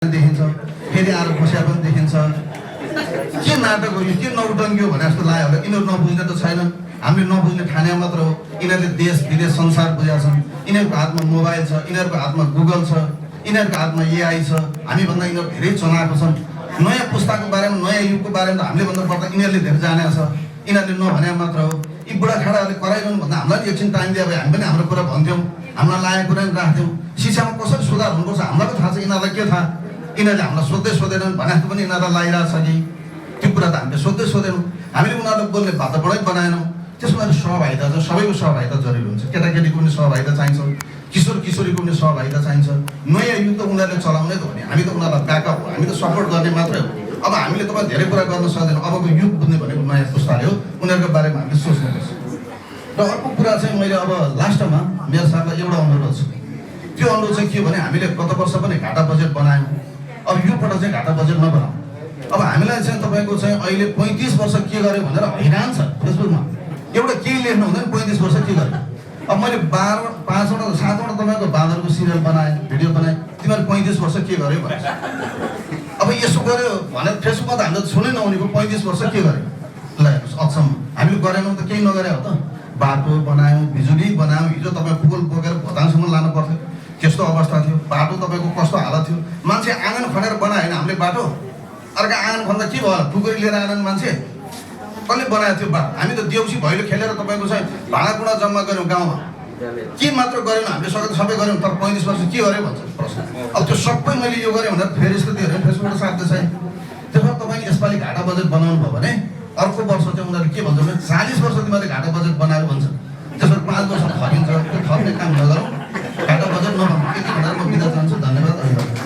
देखिन्छ फेरि आएर बस्या पनि देखिन्छ के नाटक हो यो के नौटङ्की हो भने जस्तो लाग्यो होला यिनीहरू नबुझ्ने त छैनन् हामीले नबुझ्ने ठाने मात्र हो यिनीहरूले देश विदेश संसार बुझेका छन् यिनीहरूको हातमा मोबाइल छ यिनीहरूको हातमा गुगल छ यिनीहरूको हातमा एआई छ हामीभन्दा यिनीहरू धेरै चलाएको छन् नयाँ पुस्ताको बारेमा नयाँ युगको बारेमा हामीले भन्दा पर्दा यिनीहरूले धेरै जानेको छ यिनीहरूले नभने मात्र हो यी बुढाखाडाहरूले कराइरहनु भन्दा हामीलाई एकछिन टाइम दिए भए हामी पनि हाम्रो कुरा भन्थ्यौँ हामीलाई लागेको कुरा पनि राख्थ्यौँ शिक्षामा कसरी सुधार हुनुपर्छ हामीलाई पनि थाहा छ यिनीहरूलाई के थाहा यिनीहरूले हामीलाई सोध्दै सोधेनन् भने जस्तो पनि यिनीहरूलाई लागिरहेको छ कि त्यो कुरा त हामीले सोध्दै सोधेनौँ हामीले उनीहरूलाई बोल्ने वातावरणै बनाएनौँ त्यसमा सहभागिता छ सबैको सहभागिता जरुरी हुन्छ केटाकेटीको पनि सहभागिता चाहिन्छ किशोर किशोरीको पनि सहभागिता चाहिन्छ नयाँ युग त उनीहरूले चलाउने त हो नि हामी त उनीहरूलाई ब्याकअप हो हामी त सपोर्ट गर्ने मात्रै हो अब हामीले तपाईँ धेरै कुरा गर्न सक्दैनौँ अबको युग बुझ्ने भनेको नयाँ पुस्ताले हो उनीहरूको बारेमा हामीले सोच्नुपर्छ र अर्को कुरा चाहिँ मैले अब लास्टमा मेरो साथलाई एउटा अनुरोध छ त्यो अनुरोध चाहिँ के भने हामीले गत वर्ष पनि घाटा बजेट बनायौँ अब यो पटक चाहिँ घाटा बजेट नबनाऊ अब हामीलाई चाहिँ तपाईँको चाहिँ अहिले 35 वर्ष के गर्यो भनेर हैरान छ फेसबुकमा एउटा केही लेख्नु हुँदैन 35 वर्ष के गर्यो अब मैले 5वटा 7वटा तपाईँको बाँदरको सिरियल बनाएँ भिडियो बनाएँ तिमीहरू 35 वर्ष के गर्यो भने अब यसो गर्यो भनेर फेसबुकमा त हामीले सुनै नहुनेको 35 वर्ष के गर्यो ल हेर्नुहोस् अचम्म हामीले गरेनौँ त केही नगरे हो त बाटो बनायौँ बिजुली बनायौँ हिजो तपाईँ पुल बोकेर भोटाङसम्म लानु पर्थ्यो त्यस्तो अवस्था थियो बाटो तपाईँको कस्तो हालत थियो मान्छे आँगन खनेर बनायो होइन हामीले बाटो अर्को आँगन खन्दा के भयो टुकरी लिएर आएनन् मान्छे कसले बनाएको थियो बाटो हामी त देउसी भैलो खेलेर तपाईँको चाहिँ भाँडाकुँडा जम्मा गऱ्यौँ गाउँमा के मात्र गरेन हामीले सबै गऱ्यौँ तर 35 वर्ष के गर्यो भन्छ प्रश्न अब त्यो सबै मैले यो गरेँ भनेर फेरि यस्तो दियो भने फेसबुकमा साध्य छैन त्यसमा तपाईँले यसपालि घाटा बजेट बनाउनु भयो भने अर्को वर्ष चाहिँ उनीहरूले के भन्छ भने 40 वर्ष तिमीहरूले घाटा बजेट बनायो भन्छ त्यसमा 5 वर्ष थपिन्छ त्यो थप्ने काम नगरौँ घाटा बजेट नबनाऊ यति भनेर म बिदा चाहन्छु धन्यवाद।